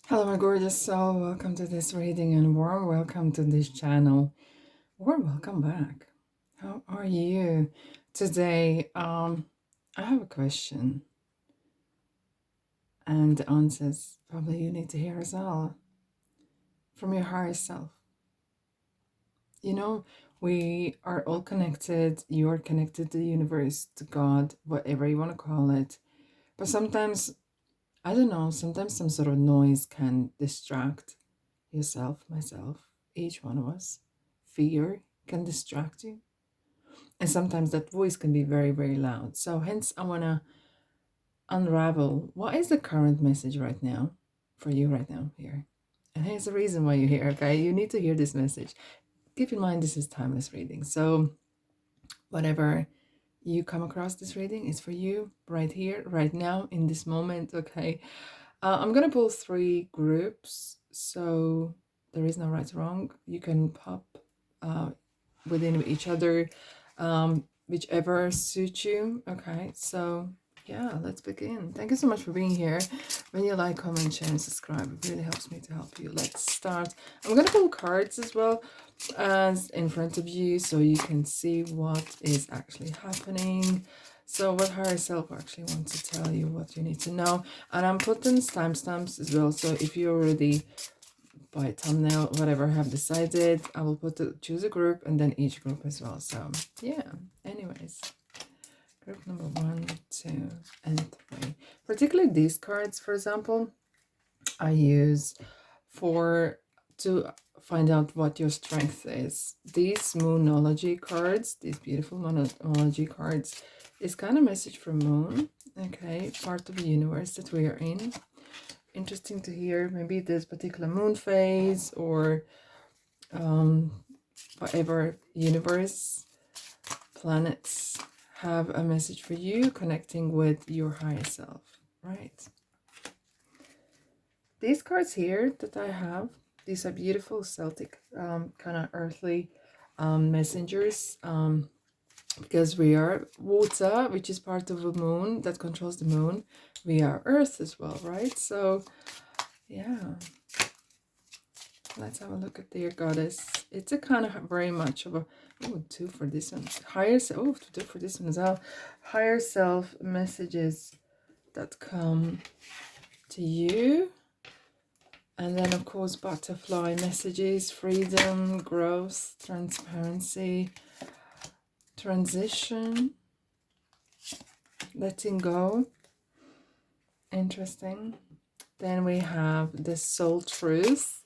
Hello, my gorgeous soul. Welcome to this reading and warm welcome to this channel. Warm welcome back. How are you today? I have a question, and the answers probably you need to hear as well from your higher self. You know, we are all connected. You're connected to the universe, to God, whatever you want to call it. But sometimes, I don't know, sometimes some sort of noise can distract yourself, myself, each one of us. Fear can distract you. And sometimes that voice can be very, very loud. So, hence, I want to unravel what is the current message right now for you right now here. And here's the reason why you're here, okay? You need to hear this message. Keep in mind, this is timeless reading. So, whatever you come across this reading is for you right here, right now, in this moment, okay? I'm going to pull 3 groups. So, there is no right or wrong. You can pop within each other, whichever suits you. Okay, so yeah, let's begin. Thank you so much for being here. When you like, comment, share, and subscribe, it really helps me to help you. Let's start. I'm gonna pull cards as well as in front of you so you can see what is actually happening. So what higher self actually wants to tell you, what you need to know. And I'm putting timestamps as well. So if you already by thumbnail, whatever I have decided, I will choose a group and then each group as well. So yeah, anyways, group number 1, 2, and 3. Particularly these cards, for example, I use to find out what your strength is. These Moonology cards, these beautiful Moonology cards, is kind of message from Moon, okay, part of the universe that we are in. Interesting to hear. Maybe this particular moon phase or whatever universe planets have a message for you connecting with your higher self, right? These cards here that I have, these are beautiful Celtic kind of earthly messengers, because we are water, which is part of the moon that controls the moon. We are earth as well, right? So yeah, let's have a look at their goddess. It's a kind of very much of a 2 for this one. Higher self, 2 for this one as well. Higher self messages that come to you. And then of course butterfly messages, freedom, growth, transparency, transition, letting go. Interesting. Then we have the soul truth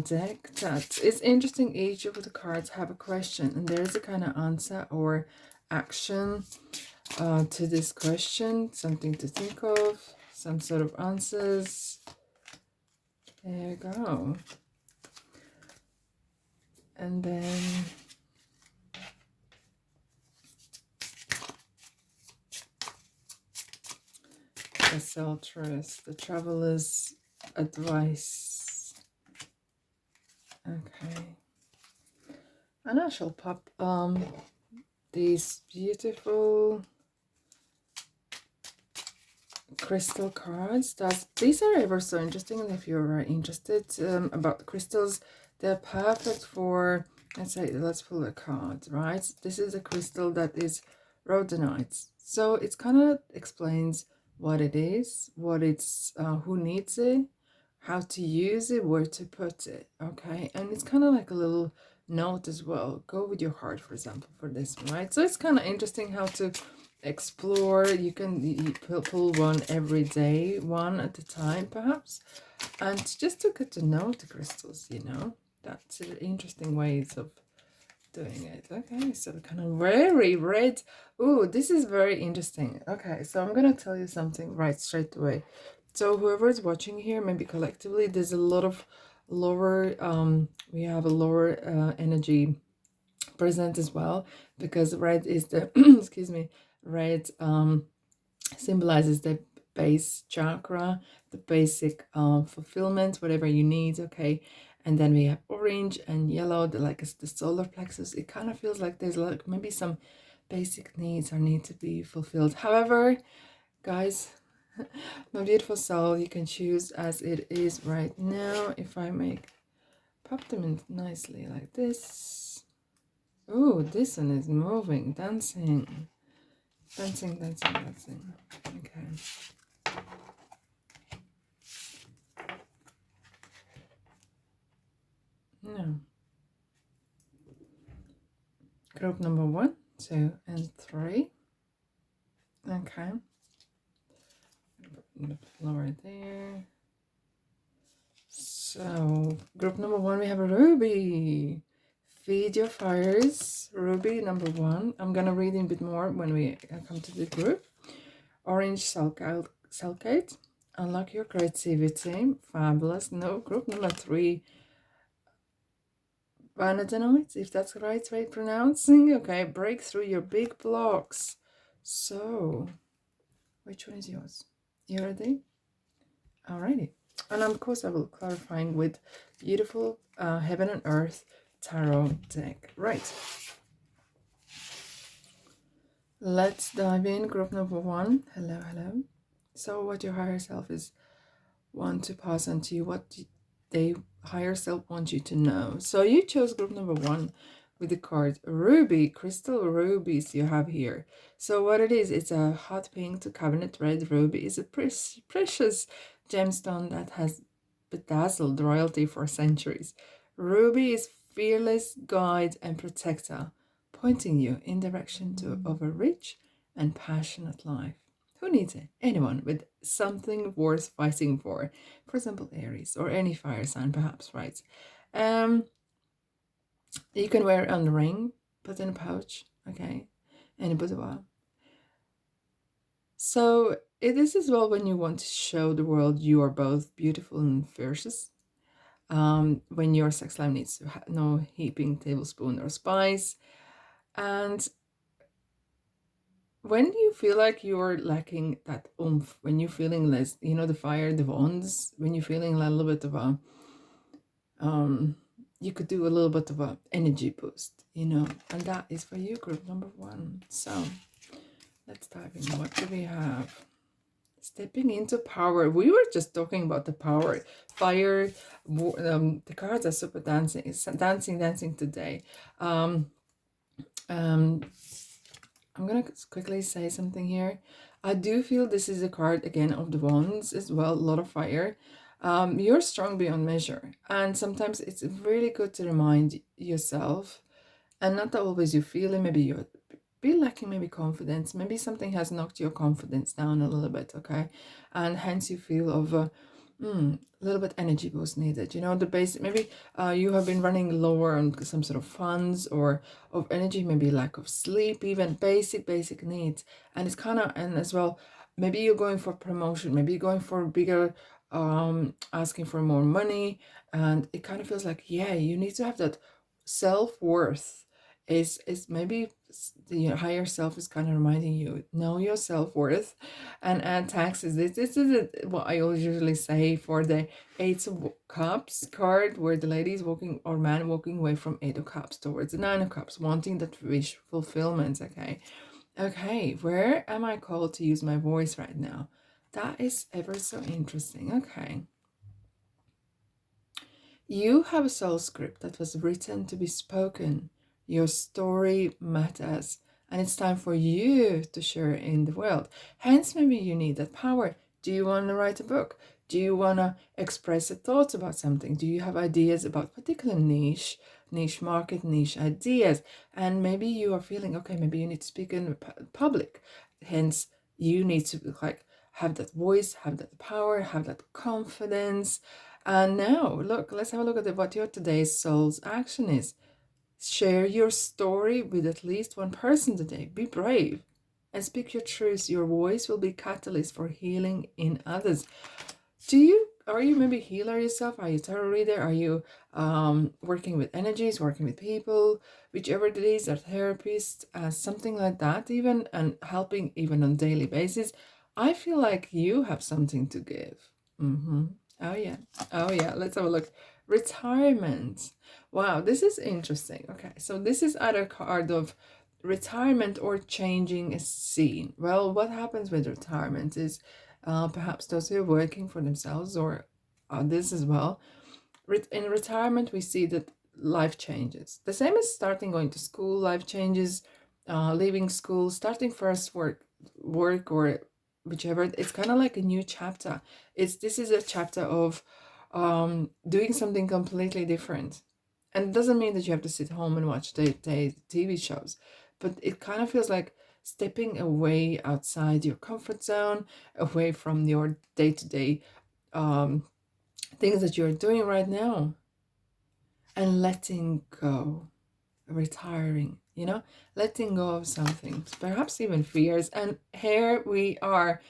deck. That is interesting. Each of the cards have a question and there's a kind of answer or action to this question, something to think of, some sort of answers. There you go. And then the soul truth, the traveler's advice. Okay. And I shall pop these beautiful crystal cards. These are ever so interesting, and if you're interested about the crystals, they're perfect for, let's pull a card, right? This is a crystal that is rhodonite, so it kind of explains what it is, what it's who needs it, how to use it, where to put it, okay? And it's kind of like a little note as well. Go with your heart, for example, for this one, right? So it's kind of interesting how to explore. You can pull one every day, one at a time perhaps, and just to get to know the crystals, you know. That's interesting ways of doing it. Okay, so kind of very red. Oh, this is very interesting. Okay, so I'm gonna tell you something right straight away. So whoever is watching here, maybe collectively, there's a lot of lower we have a lower energy present as well, because red is the excuse me, red symbolizes the base chakra, the basic fulfillment, whatever you need, okay? And then we have orange and yellow, the solar plexus. It kind of feels like there's like maybe some basic needs are need to be fulfilled. However, guys, My beautiful soul, you can choose as it is right now. If I pop them in nicely like this. Oh, this one is moving, dancing. Dancing, dancing, dancing. Okay. No. Group number 1, 2, and 3. Okay. The flower there. So, group number 1, we have a Ruby. Feed your fires. Ruby number 1. I'm gonna read in a bit more when we come to the group. Orange Sulcate. Unlock your creativity. Fabulous. No, group number 3. Vanadinoids, if that's the right way of pronouncing. Okay, break through your big blocks. So, which one is yours? You ready? Alrighty. And of course, I will clarifying with beautiful Heaven and Earth tarot deck. Right. Let's dive in. Group number 1. Hello, hello. So, what your higher self is want to pass on to you, what they higher self want you to know. So you chose group number 1 with the card Ruby, crystal rubies you have here. So what it is, it's a hot pink to cabinet red ruby. It's a precious gemstone that has bedazzled royalty for centuries. Ruby is fearless guide and protector, pointing you in direction of a rich and passionate life. Who needs it? Anyone with something worth fighting for. For example, Aries or any fire sign, perhaps, right? You can wear it on the ring, put in a pouch, okay, and a boudoir. So it is as well when you want to show the world you are both beautiful and fierce. When your sex life needs to no heaping tablespoon or spice, and when you feel like you're lacking that oomph, when you're feeling less, you know, the fire, the wands, when you're feeling a little bit of a, you could do a little bit of a energy boost, you know, and that is for you, group number 1. So let's dive in. What do we have? Stepping into power. We were just talking about the power. Fire, the cards are super dancing. It's dancing today. I'm gonna quickly say something here. I do feel this is a card again of the wands as well, a lot of fire. You're strong beyond measure, and sometimes it's really good to remind yourself, and not that always you feel it, maybe you're lacking maybe confidence, maybe something has knocked your confidence down a little bit, okay, and hence you feel of a little bit energy boost needed, you know, the basic, maybe you have been running lower on some sort of funds or of energy, maybe lack of sleep, even basic needs, and it's kind of, and as well, maybe you're going for promotion, maybe you're going for bigger, asking for more money, and it kind of feels like, yeah, you need to have that self-worth. Is maybe the higher self is kind of reminding you, know your self-worth, and add taxes. This is what I always usually say for the 8 of Cups card, where the lady is walking, or man walking away from 8 of Cups towards the 9 of Cups, wanting that wish fulfillment. Okay, where am I called to use my voice right now? That is ever so interesting. Okay, you have a soul script that was written to be spoken. Your story matters, and it's time for you to share in the world. Hence, maybe you need that power. Do you want to write a book? Do you want to express a thought about something? Do you have ideas about particular niche market, niche ideas? And maybe you are feeling, okay, maybe you need to speak in public. Hence, you need to like have that voice, have that power, have that confidence. And now, look, let's have a look at what your today's soul's action is. Share your story with at least one person today. Be brave and speak your truth. Your voice will be catalyst for healing in others. Are you maybe a healer yourself? Are you a tarot reader? Are you working with energies, working with people, whichever it is, or therapist, something like that even, and helping even on a daily basis? I feel like you have something to give. Oh yeah. Let's have a look. Retirement. Wow, this is interesting. Okay, so this is either card of retirement or changing a scene. Well, what happens with retirement is perhaps those who are working for themselves, or this as well. In retirement, we see that life changes. The same as starting going to school, life changes, leaving school, starting first work or whichever. It's kind of like a new chapter. This is a chapter of doing something completely different. And it doesn't mean that you have to sit home and watch the TV shows, but it kind of feels like stepping away outside your comfort zone, away from your day-to-day things that you're doing right now, and letting go, retiring, letting go of something, perhaps even fears. And here we are,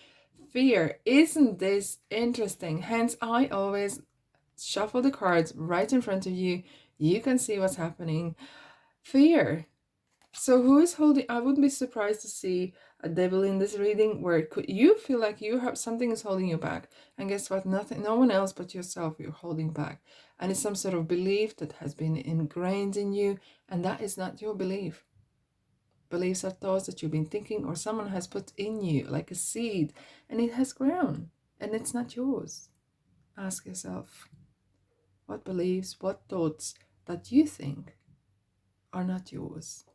fear. Isn't this interesting? Hence, I always shuffle the cards right in front of you. You can see what's happening. Fear. So who is holding? I wouldn't be surprised to see a devil in this reading where you feel like you have something is holding you back, and guess what? Nothing, no one else but yourself you're holding back, and it's some sort of belief that has been ingrained in you, and that is not your belief. Beliefs are thoughts that you've been thinking, or someone has put in you like a seed, and it has grown, and it's not yours. Ask yourself, what beliefs, what thoughts that you think are not yours,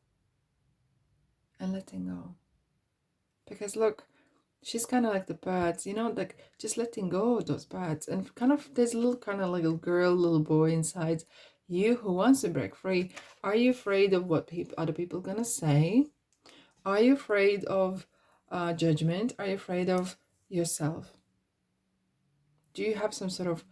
and letting go. Because look, she's kind of like the birds, like just letting go of those birds. And kind of, there's a little kind of little girl, little boy inside you who wants to break free. Are you afraid of what other people are going to say? Are you afraid of judgment? Are you afraid of yourself? Do you have some sort of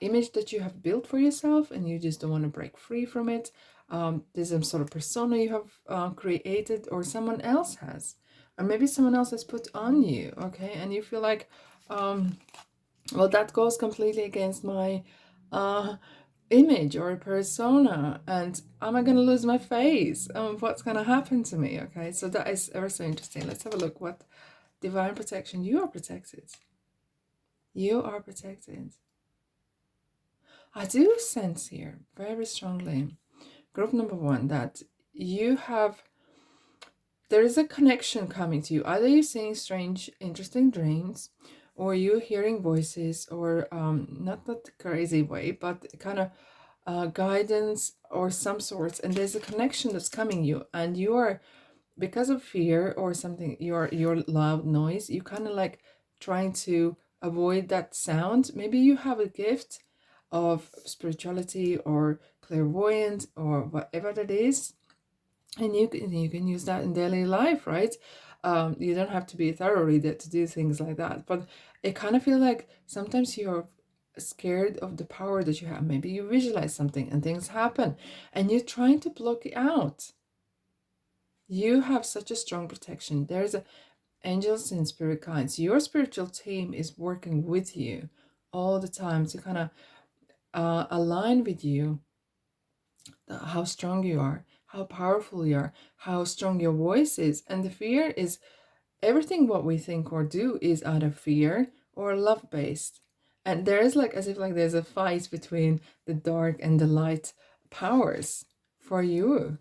image that you have built for yourself and you just don't want to break free from it? There's some sort of persona you have created, or someone else has, or maybe someone else has put on you, okay? And you feel like, well, that goes completely against my image or persona, and am I going to lose my face? What's going to happen to me? Okay, so that is ever so interesting. Let's have a look. What divine protection? You are protected. You are protected. I do sense here very strongly, group number one, that there is a connection coming to you. Either you're seeing strange, interesting dreams, or you're hearing voices, or not that crazy way, but kind of guidance or some sorts. And there's a connection that's coming you, and you are, because of fear or something, your loud noise, you kind of like trying to avoid that sound. Maybe you have a gift of spirituality or clairvoyant or whatever that is, and you can use that in daily life, right? You don't have to be a thorough reader to do things like that, but it kind of feels like sometimes you're scared of the power that you have. Maybe you visualize something and things happen and you're trying to block it out. You have such a strong protection. There's angels and spirit guides. Your spiritual team is working with you all the time to kind of align with you, how strong you are, how powerful you are, how strong your voice is. And the fear is everything what we think or do is out of fear or love based. And there is like, as if like there's a fight between the dark and the light powers for you,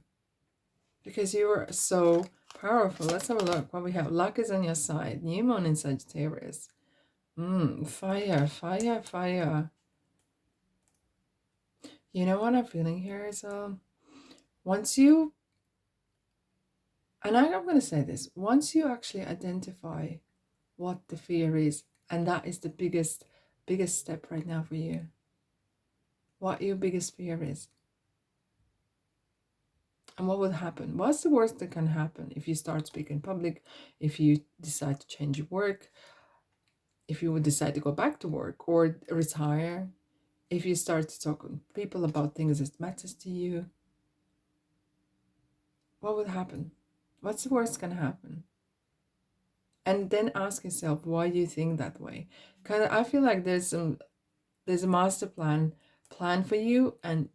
because you are so powerful. Let's have a look what we have. Luck is on your side. New moon in Sagittarius. Fire, fire, fire. You know what I'm feeling here is once you, and I'm going to say this, once you actually identify what the fear is, and that is the biggest step right now for you, what your biggest fear is, and what will happen. What's the worst that can happen if you start speaking in public, if you decide to change your work, if you would decide to go back to work or retire, if you start to talk to people about things that matters to you? What would happen? What's the worst can happen? And then ask yourself, why do you think that way? Kind of, I feel like there's a master plan for you, and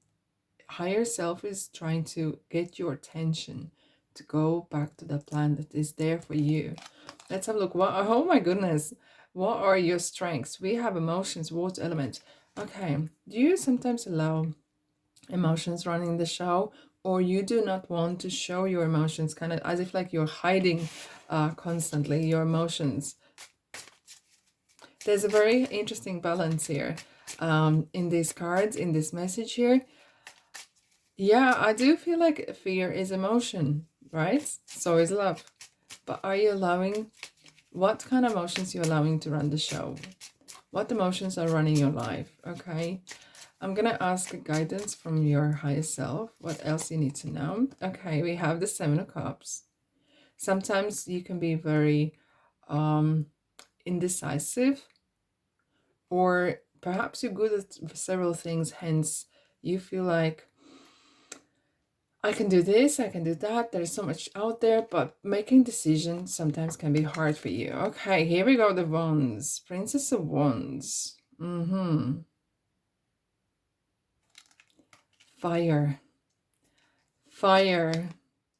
higher self is trying to get your attention to go back to the plan that is there for you. Let's have a look. Oh my goodness, what are your strengths? We have emotions, water element. Okay, do you sometimes allow emotions running the show, or you do not want to show your emotions, kind of as if like you're hiding constantly your emotions? there's a very interesting balance here in these cards, in this message here. Yeah, I do feel like fear is emotion, right? So is love. But are you allowing, what kind of emotions you're allowing to run the show? What emotions are running your life? Okay. I'm going to ask guidance from your higher self. What else you need to know? Okay, we have the Seven of Cups. Sometimes you can be very indecisive, or perhaps you're good at several things, hence you feel like, I can do this, I can do that, there's so much out there, but making decisions sometimes can be hard for you. Okay, here we go, the Wands. Princess of Wands. Fire. Fire.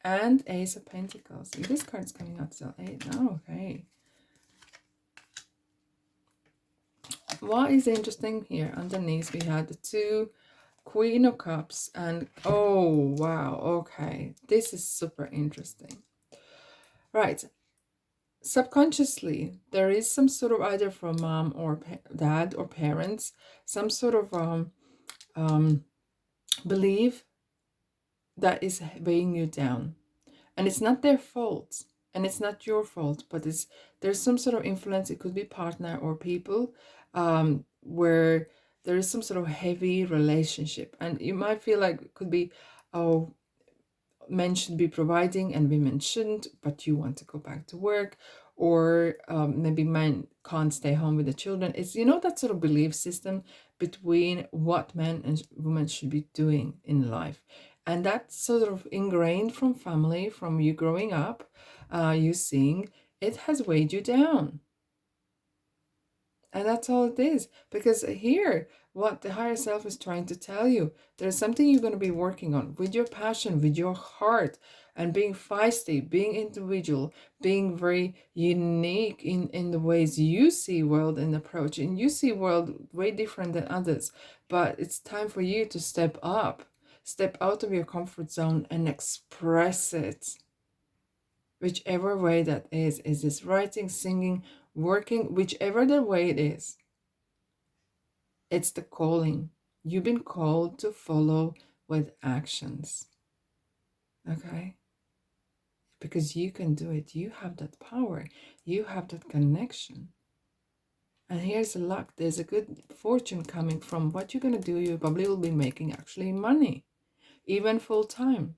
And Ace of Pentacles. This card's coming out still. 8. Oh, okay. What is interesting here? Underneath we had the 2 Queen of Cups and oh wow, okay, this is super interesting. Right, subconsciously there is some sort of, either from mom or dad or parents, some sort of belief that is weighing you down, and it's not their fault and it's not your fault, but there's some sort of influence. It could be partner or people, where there is some sort of heavy relationship, and you might feel like it could be, oh, men should be providing and women shouldn't, but you want to go back to work, or maybe men can't stay home with the children. It's, you know, that sort of belief system between what men and women should be doing in life. And that's sort of ingrained from family, from you growing up, you seeing, it has weighed you down. And that's all it is. Because here, what the higher self is trying to tell you, there's something you're going to be working on with your passion, with your heart, and being feisty, being individual, being very unique in the ways you see world and approach. And you see world way different than others. But it's time for you to step up, step out of your comfort zone and express it. Whichever way that is this writing, singing, working, whichever the way it is, it's the calling. You've been called to follow with actions. Okay? Because you can do it. You have that power. You have that connection. And here's the luck. There's a good fortune coming from what you're going to do. You probably will be making actually money, even full time.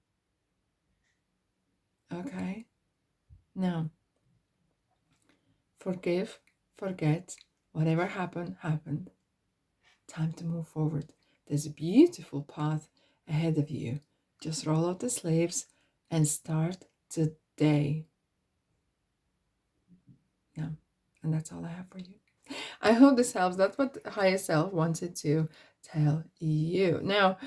Okay? Now, forgive, forget, whatever happened, happened. Time to move forward. There's a beautiful path ahead of you. Just roll out the sleeves and start today. Yeah, and that's all I have for you. I hope this helps. That's what higher self wanted to tell you. Now,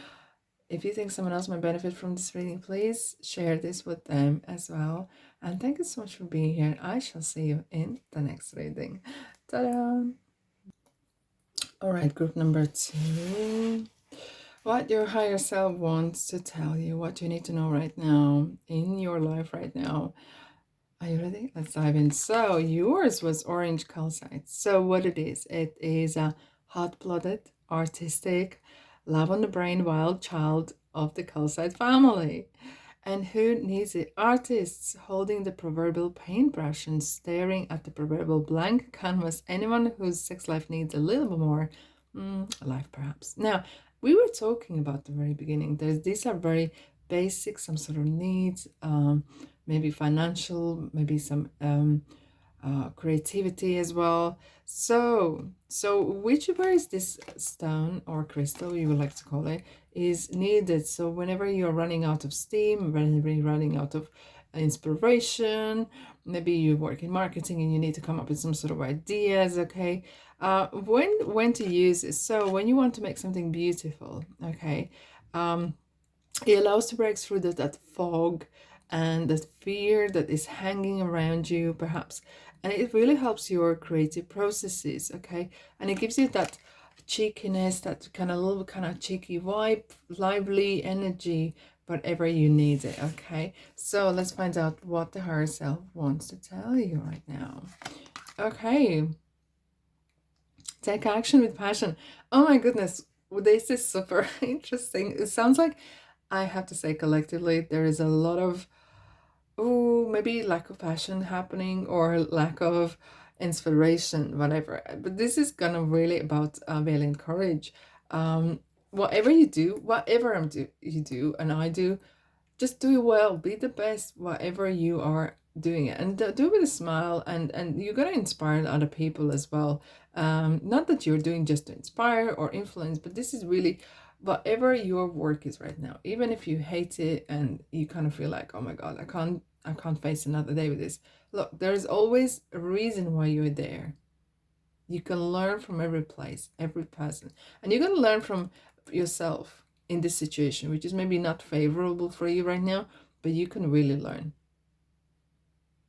if you think someone else might benefit from this reading, please share this with them as well. And thank you so much for being here. I shall see you in the next reading. Ta-da! All right, group number 2. What your higher self wants to tell you, what you need to know right now in your life right now. Are you ready? Let's dive in. So yours was orange calcite. So what it is a hot-blooded, artistic, love on the brain wild child of the calcite family. And who needs it? Artists holding the proverbial paintbrush and staring at the proverbial blank canvas. Anyone whose sex life needs a little bit more life, perhaps. Now, we were talking about the very beginning. These are very basic, some sort of needs, maybe financial, maybe some creativity as well. So whichever is this stone or crystal you would like to call it is needed. So whenever you're running out of steam, whenever you're running out of inspiration, maybe you work in marketing and you need to come up with some sort of ideas, okay, when to use it. So when you want to make something beautiful, okay, it allows to break through that fog and that fear that is hanging around you, perhaps. And it really helps your creative processes, okay? And it gives you that cheekiness, that little cheeky vibe, lively energy, whatever you need it, okay? So let's find out what the higher self wants to tell you right now. Okay. Take action with passion. Oh my goodness, this is super interesting. It sounds like, I have to say, collectively, there is a lot of, oh, maybe lack of passion happening or lack of inspiration, whatever. But this is gonna really about valiant courage. Whatever you do, you do, and I do, just do it well, be the best whatever you are doing it, and do it with a smile, and you're going to inspire other people as well. Not that you're doing just to inspire or influence, but this is really whatever your work is right now, even if you hate it and you kind of feel like, oh my god, I can't face another day with this. Look, there's always a reason why you're there. You can learn from every place, every person, and you're going to learn from yourself in this situation, which is maybe not favorable for you right now, but you can really learn.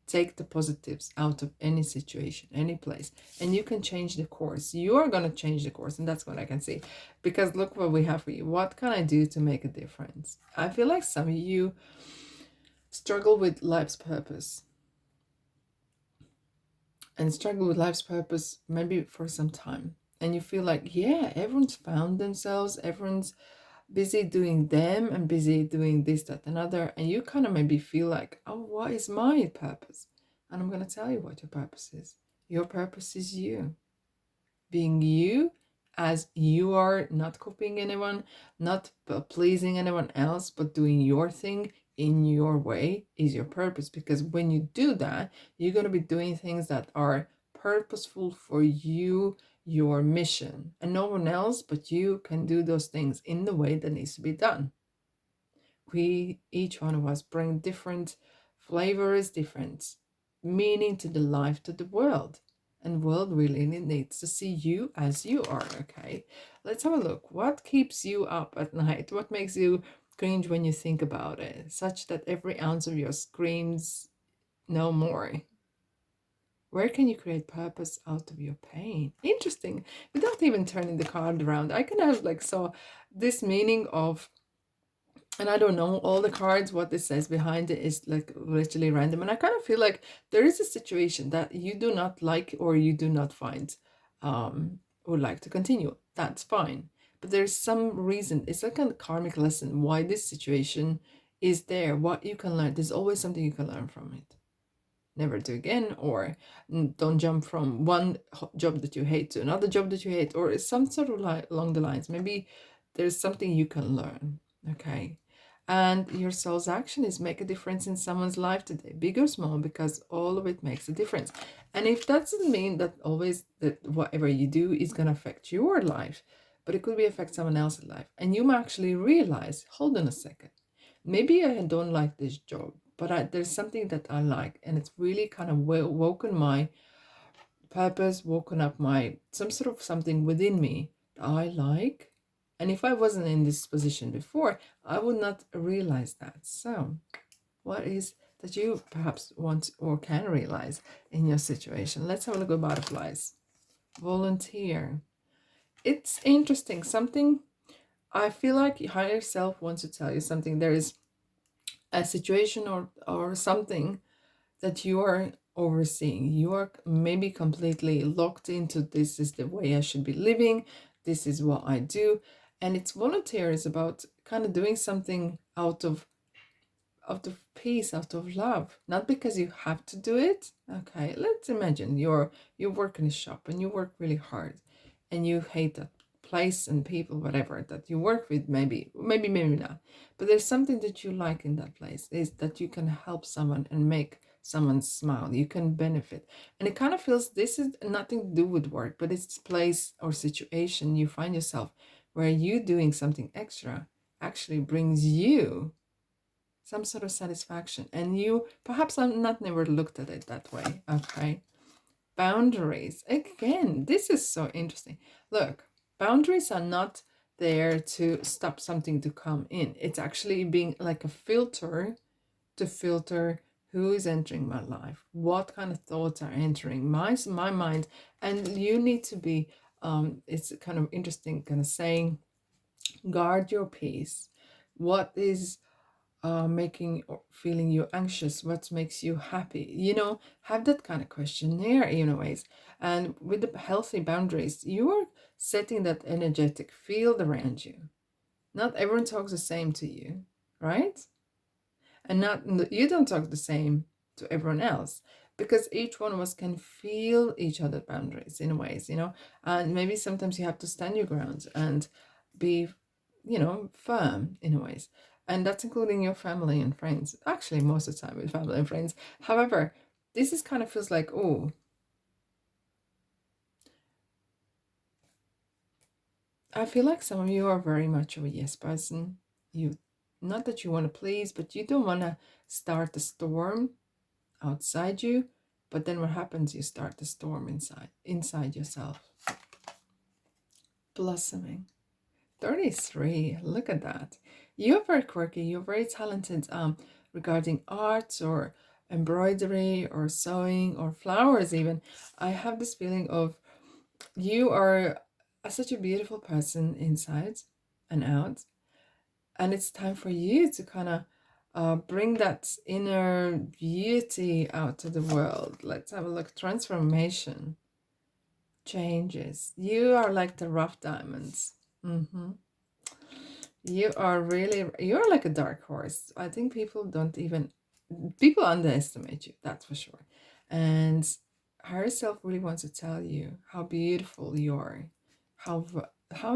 Take the positives out of any situation, any place, and you can change the course. You are going to change the course, and that's what I can see. Because look what we have for you. What can I do to make a difference? I feel like some of you struggle with life's purpose. And struggle with life's purpose maybe for some time. And you feel like, yeah, everyone's found themselves, everyone's busy doing them and busy doing this, that, and other. And you kind of maybe feel like, oh, what is my purpose? And I'm going to tell you what your purpose is. Your purpose is you. Being you as you are, not copying anyone, not pleasing anyone else, but doing your thing in your way is your purpose. Because when you do that, you're going to be doing things that are purposeful for you, your mission, and no one else but you can do those things in the way that needs to be done. We, each one of us, bring different flavors, different meaning to the life, to the world. And world really needs to see you as you are. Okay, let's have a look. What keeps you up at night? What makes you cringe when you think about it, such that every ounce of your screams no more? Where can you create purpose out of your pain? Interesting. Without even turning the card around, I kind of like saw this meaning of, and I don't know all the cards, what this says behind it is like literally random. And I kind of feel like there is a situation that you do not like or you do not find would like to continue. That's fine. But there's some reason. It's like a karmic lesson why this situation is there, what you can learn. There's always something you can learn from it. Never do again, or don't jump from one job that you hate to another job that you hate, or some sort of along the lines. Maybe there's something you can learn. Okay. And your soul's action is make a difference in someone's life today, big or small, because all of it makes a difference. And if that doesn't mean that always that whatever you do is going to affect your life, but it could be affect someone else's life. And you might actually realize, hold on a second, maybe I don't like this job, but there's something that I like, and it's really kind of woken my purpose, woken up my some sort of something within me that I like. And if I wasn't in this position before, I would not realize that. So, what is that you perhaps want or can realize in your situation? Let's have a look at butterflies. Volunteer. It's interesting. Something I feel like your higher self wants to tell you something. There is a situation or something that you are overseeing. You are maybe completely locked into, this is the way I should be living, this is what I do. And it's volunteer is about kind of doing something out of peace, out of love, not because you have to do it. Okay, let's imagine you work in a shop and you work really hard and you hate that place and people, whatever that you work with, maybe not, but there's something that you like in that place, is that you can help someone and make someone smile, you can benefit. And it kind of feels this is nothing to do with work, but it's place or situation you find yourself where you doing something extra actually brings you some sort of satisfaction. And you perhaps I'm not never looked at it that way. Okay, boundaries, again, this is so interesting. Look, boundaries are not there to stop something to come in. It's actually being like a filter to filter who is entering my life, what kind of thoughts are entering my mind. And you need to be it's kind of interesting kind of saying, guard your peace. What is making or feeling you anxious? What makes you happy? Have that kind of questionnaire in ways. And with the healthy boundaries, you are setting that energetic field around you. Not everyone talks the same to you, right? And not you don't talk the same to everyone else, because each one of us can feel each other's boundaries in ways. And maybe sometimes you have to stand your ground and be firm in ways, and that's including your family and friends, actually most of the time with family and friends. However, this is kind of feels like, oh, I feel like some of you are very much of a yes person. You, not that you want to please, but you don't want to start the storm outside you, but then what happens? You start the storm inside yourself. Blossoming. 33. Look at that. You're very quirky. You're very talented regarding arts or embroidery or sewing or flowers even. I have this feeling of you are such a beautiful person inside and out, and it's time for you to kind of bring that inner beauty out to the world. Let's have a look. Transformation, changes. You are like the rough diamonds. You're like a dark horse. I think people underestimate you, that's for sure. And higher self really wants to tell you how beautiful you are, how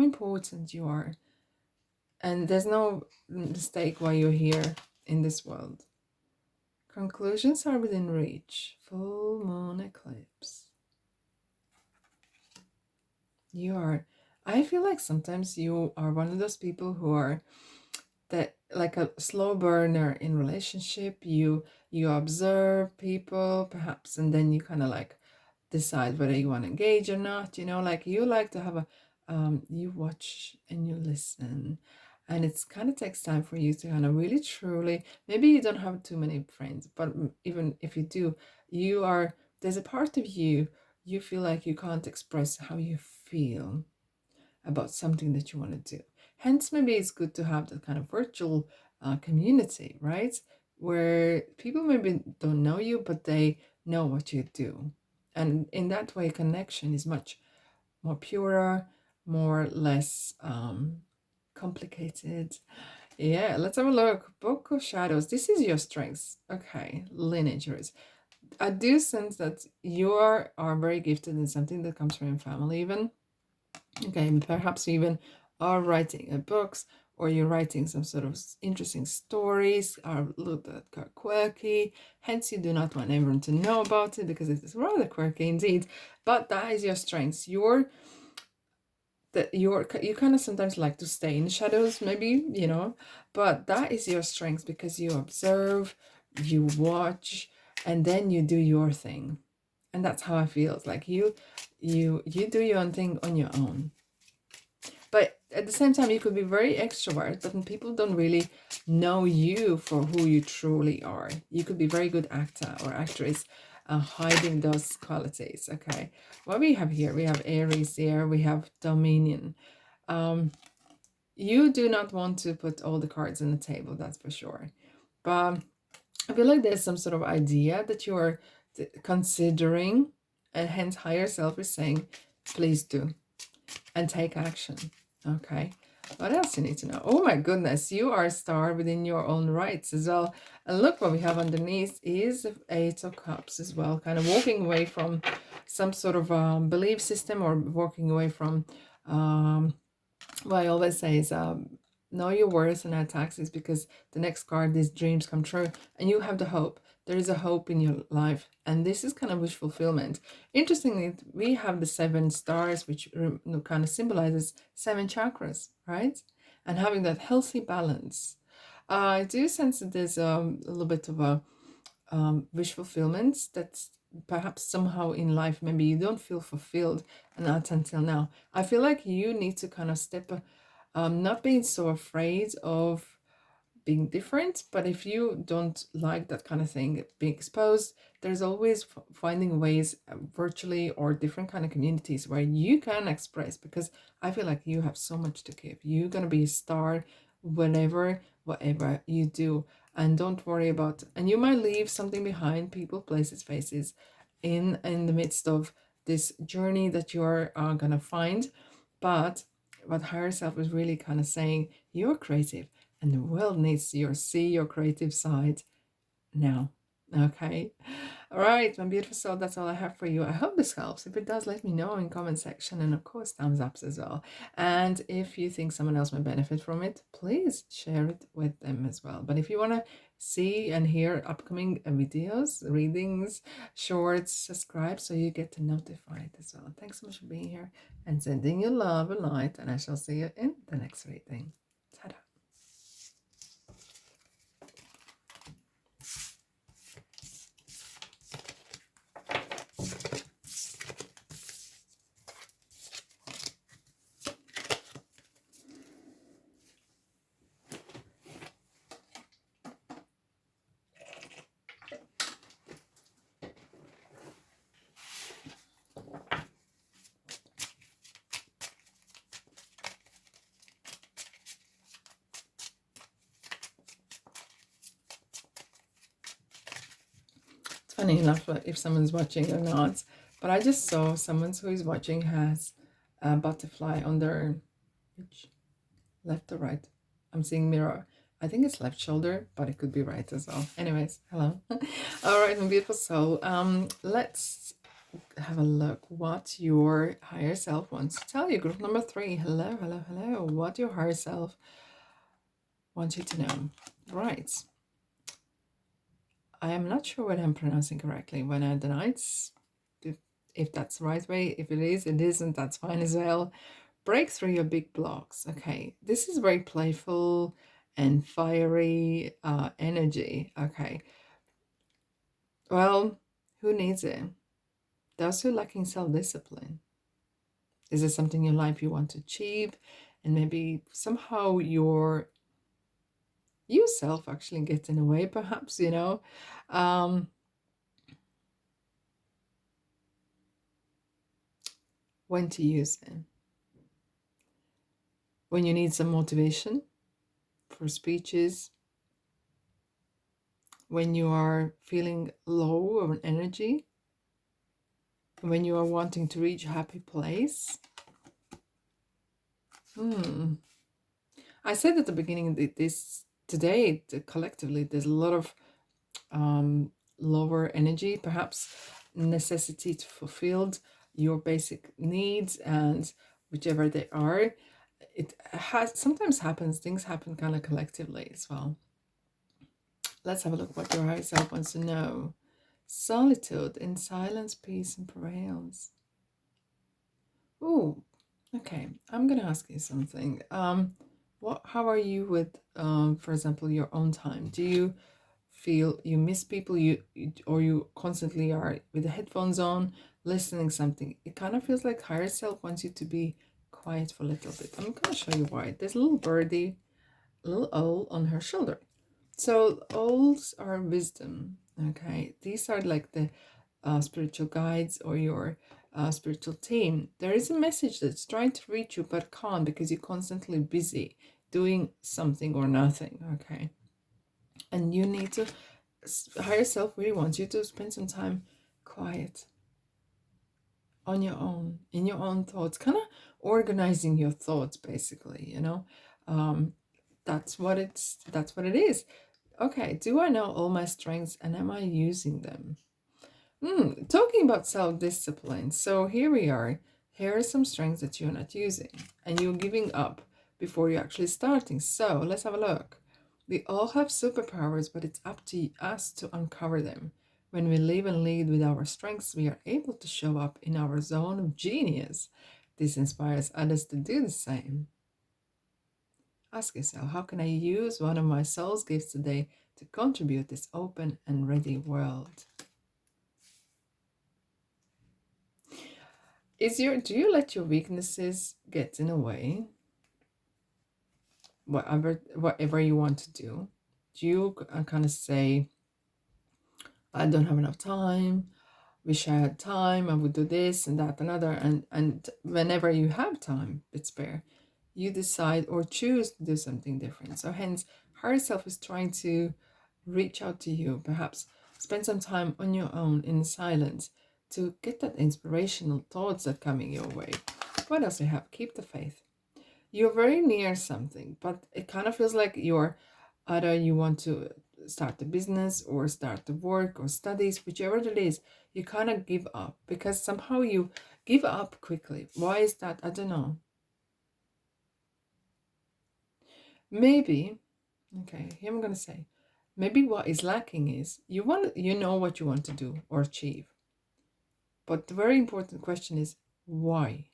important you are, and there's no mistake why you're here in this world. Conclusions are within reach. Full moon eclipse. I feel like sometimes you are one of those people who are like a slow burner in relationship. You observe people perhaps, and then you kind of like decide whether you want to engage or not. Like you like to have you watch and you listen, and it's kind of takes time for you to kind of really truly, maybe you don't have too many friends, but even if you do, there's a part of you feel like you can't express how you feel about something that you want to do. Hence, maybe it's good to have that kind of virtual community, right? Where people maybe don't know you, but they know what you do. And in that way, connection is much more purer, more less complicated. Yeah, let's have a look. Book of Shadows. This is your strengths. Okay, lineages. I do sense that you are very gifted in something that comes from your family, even. Okay, and perhaps you even are writing books, or you're writing some sort of interesting stories, are a little bit quirky. Hence, you do not want everyone to know about it because it is rather quirky indeed. But that is your strengths. You kind of sometimes like to stay in the shadows, maybe, but that is your strength because you observe, you watch, and then you do your thing. And that's how I feel. It's like you do your own thing on your own. But at the same time, you could be very extrovert, but people don't really know you for who you truly are. You could be very good actor or actress, hiding those qualities. Okay, what we have here, we have Aries here, we have Dominion. You do not want to put all the cards on the table, that's for sure. But I feel like there's some sort of idea that you are considering, and hence higher self is saying, please do and take action. Okay, what else you need to know? Oh my goodness, you are a star within your own rights as well. And look what we have underneath is the Eight of Cups as well, kind of walking away from some sort of belief system, or walking away from what I always say is know your worth and add taxes, because the next card, these dreams come true, and you have the hope. There is a hope in your life, and this is kind of wish fulfillment. Interestingly, we have the 7 stars, which kind of symbolizes 7 chakras, right? And having that healthy balance. I do sense that there's a little bit of a wish fulfillment that's perhaps somehow in life maybe you don't feel fulfilled, and not until now. I feel like you need to kind of step not being so afraid of being different, but if you don't like that kind of thing being exposed, there's always finding ways virtually or different kind of communities where you can express, because I feel like you have so much to give. You're going to be a star whenever whatever you do. And don't worry about, and you might leave something behind, people, places, faces, in the midst of this journey that you're gonna find. But what higher self is really kind of saying, you're creative and the world needs to see your creative side now. Okay. All right, my beautiful soul, that's all I have for you. I hope this helps. If it does, let me know in comment section, and of course thumbs ups as well. And if you think someone else might benefit from it, please share it with them as well. But if you want to see and hear upcoming videos, readings, shorts, subscribe so you get notified as well. Thanks so much for being here and sending you love and light, and I shall see you in the next reading. Ta-da. Funny enough, if someone's watching or not, but I just saw someone who is watching has a butterfly on their left or right. I'm seeing mirror. I think it's left shoulder, but it could be right as well. Anyways, hello. All right, my beautiful soul. Let's have a look what your higher self wants to tell you. Group number 3. Hello, hello, hello. What your higher self wants you to know. Right. I am not sure whether I'm pronouncing correctly. When I deny it, if that's the right way. If it is, it isn't, that's fine as well. Break through your big blocks. Okay, this is very playful and fiery energy. Okay, well, who needs it? Those who lacking self-discipline. Is it something in life you want to achieve, and maybe somehow your self actually gets in the way, perhaps, you know? When to use it. When you need some motivation for speeches, when you are feeling low of energy, when you are wanting to reach a happy place. I said at the beginning that today, collectively, there's a lot of lower energy, perhaps necessity to fulfill your basic needs, and whichever they are, it sometimes happens, things happen kind of collectively as well. Let's have a look what your higher self wants to know. Solitude, in silence, peace and prevails. Oh, okay. I'm gonna ask you something. How are you with, for example, your own time? Do you feel you miss people, or you constantly are with the headphones on, listening something? It kind of feels like higher self wants you to be quiet for a little bit. I'm gonna show you why. There's a little birdie, a little owl on her shoulder. So owls are wisdom. Okay, these are like the spiritual guides or your spiritual team. There is a message that's trying to reach you but can't because you're constantly busy doing something or nothing. Okay, and you need to, higher self really wants you to spend some time quiet on your own, in your own thoughts, kind of organizing your thoughts, basically, you know. That's what it is. Okay, do I know all my strengths and am I using them? Talking about self-discipline. So here we are. Here are some strengths that you're not using and you're giving up before you're actually starting. So let's have a look. We all have superpowers, but it's up to us to uncover them. When we live and lead with our strengths, we are able to show up in our zone of genius. This inspires others to do the same. Ask yourself, how can I use one of my soul's gifts today to contribute this open and ready world? Do you let your weaknesses get in the way? Whatever you want to do, do you kind of say, I don't have enough time, wish I had time, I would do this and that and other, and whenever you have time, it's spare, you decide or choose to do something different. So hence, higher self is trying to reach out to you, perhaps spend some time on your own in silence to get that inspirational thoughts that coming your way. What else you have? Keep the faith. You're very near something, but it kind of feels like you're either you want to start a business or start the work or studies, whichever it is, you kind of give up because somehow you give up quickly. Why is that? I don't know. Maybe, okay, here I'm gonna say, maybe what is lacking is you know what you want to do or achieve. But the very important question is why?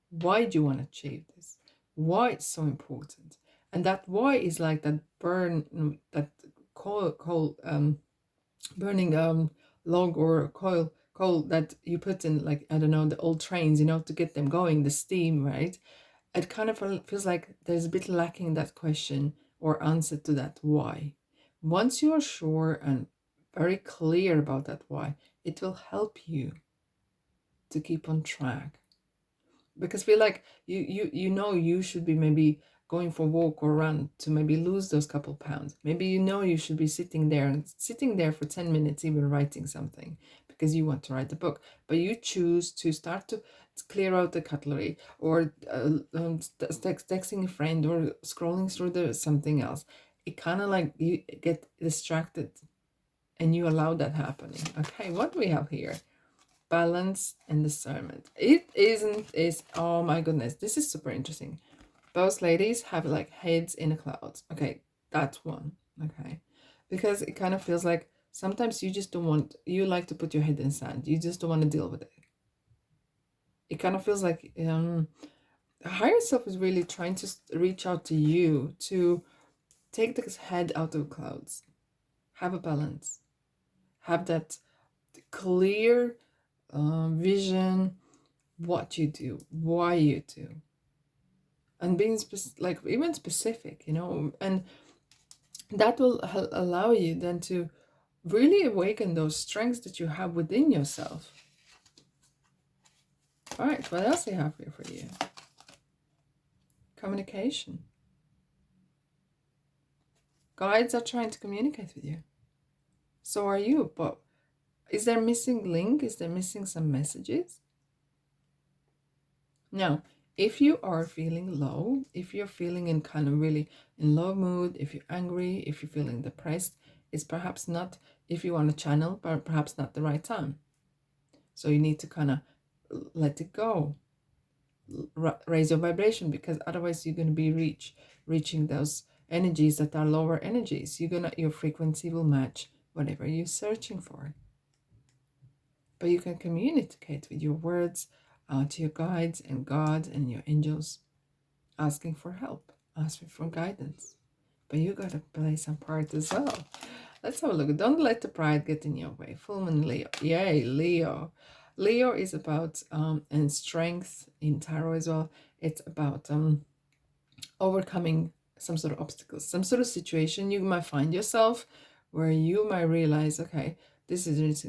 Why do you want to achieve this? Why it's so important? And that why is like that that coal burning log or coal that you put in, like, I don't know, the old trains, to get them going, the steam, right? It kind of feels like there's a bit lacking that question or answer to that why. Once you are sure and very clear about that why, it will help you to keep on track. Because feel like you should be maybe going for a walk or run to maybe lose those couple pounds. Maybe you should be sitting there for 10 minutes even writing something because you want to write the book, but you choose to start to clear out the cutlery or texting a friend or scrolling through something else. It kind of like you get distracted and you allow that happening. Okay, what do we have here? Balance and discernment. Is oh my goodness, this is super interesting. Those ladies have like heads in the clouds. Okay, that's one. Okay, because it kind of feels like sometimes you just don't want, you like to put your head in sand, you just don't want to deal with it. It kind of feels like higher self is really trying to reach out to you to take this head out of the clouds, have a balance, have that clear vision, what you do, why you do, and being like even specific, and that will allow you then to really awaken those strengths that you have within yourself. All right, what else I have here for you? Communication. Guides are trying to communicate with you. So are you, but is there missing link? Is there missing some messages? Now, if you are feeling low, if you're feeling in kind of really in low mood, if you're angry, if you're feeling depressed, it's perhaps not, if you want to channel, but perhaps not the right time. So you need to kind of let it go, raise your vibration, because otherwise you're going to be reaching those energies that are lower energies. Your frequency will match whatever you're searching for. But you can communicate with your words to your guides and God and your angels, asking for help, asking for guidance. But you got to play some part as well. Let's have a look. Don't let the pride get in your way. Full moon Leo. Yay, Leo. Leo is about and strength in tarot as well. It's about overcoming some sort of obstacles, some sort of situation you might find yourself where you might realize, okay, this is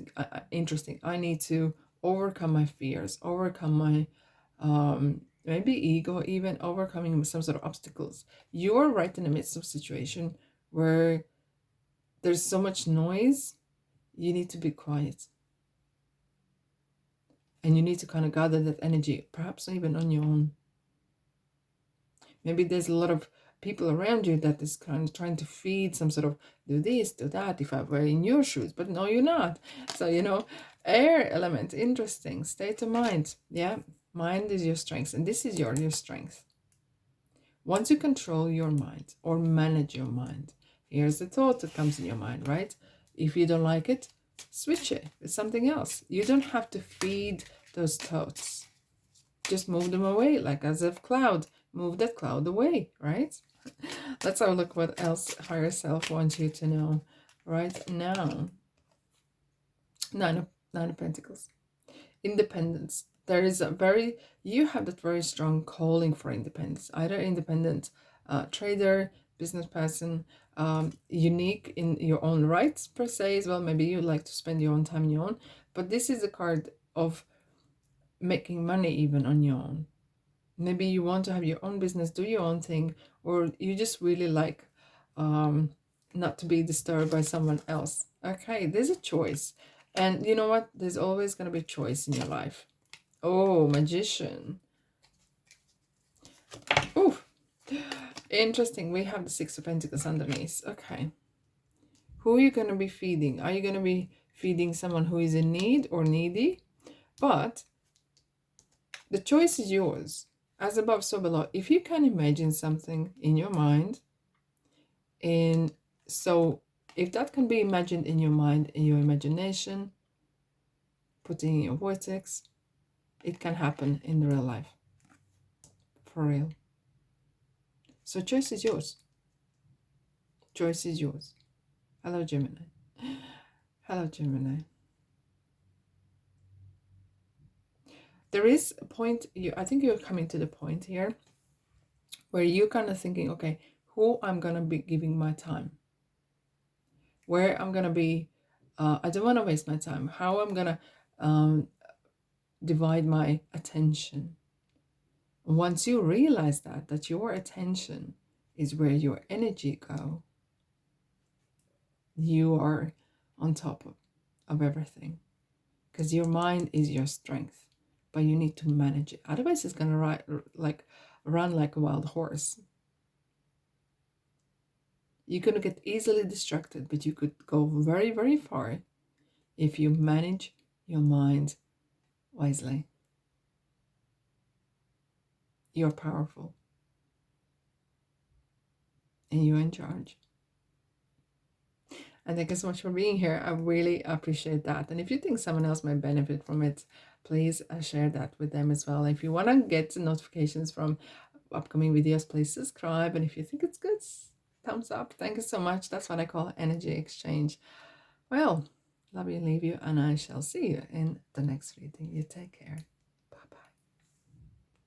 interesting. I need to overcome my fears, overcome my maybe ego, even overcoming some sort of obstacles. You're right in the midst of a situation where there's so much noise, you need to be quiet. And you need to kind of gather that energy, perhaps even on your own. Maybe there's a lot of people around you that is kind of trying to feed some sort of do this, do that, if I were in your shoes, but no, you're not. So, air element, interesting. State of mind. Yeah, mind is your strength, and this is your strength. Once you control your mind or manage your mind, here's the thought that comes in your mind, right? If you don't like it, switch it with something else. You don't have to feed those thoughts. Just move them away, like as if cloud. Move that cloud away, right? Let's have a look what else higher self wants you to know right now. Nine of Pentacles. Independence. You have that very strong calling for independence. Either independent trader, business person, unique in your own rights per se as well. Maybe you like to spend your own time on your own. But this is a card of making money even on your own. Maybe you want to have your own business, do your own thing, or you just really like not to be disturbed by someone else. Okay, there's a choice. And you know what? There's always going to be choice in your life. Oh, magician. Oh, interesting. We have the Six of Pentacles underneath. Okay. Who are you going to be feeding? Are you going to be feeding someone who is in need or needy? But the choice is yours. As above, so below. If you can imagine something in your mind, and so if that can be imagined in your mind, in your imagination, putting in your vortex, it can happen in the real life. For real. So choice is yours. Choice is yours. Hello, Gemini. Hello, Gemini. There is a point, I think you're coming to the point here where you're kind of thinking, okay, who I'm going to be giving my time, where I'm going to be, I don't want to waste my time, how I'm going to divide my attention. Once you realize that your attention is where your energy go, you are on top of everything, because your mind is your strength, but you need to manage it. Otherwise, it's going to run like a wild horse. You're going to get easily distracted, but you could go very, very far if you manage your mind wisely. You're powerful. And you're in charge. And thank you so much for being here. I really appreciate that. And if you think someone else might benefit from it, please share that with them as well. If you want to get notifications from upcoming videos, please subscribe. And if you think it's good, thumbs up. Thank you so much. That's what I call energy exchange. Well, love you, leave you, and I shall see you in the next reading. You take care.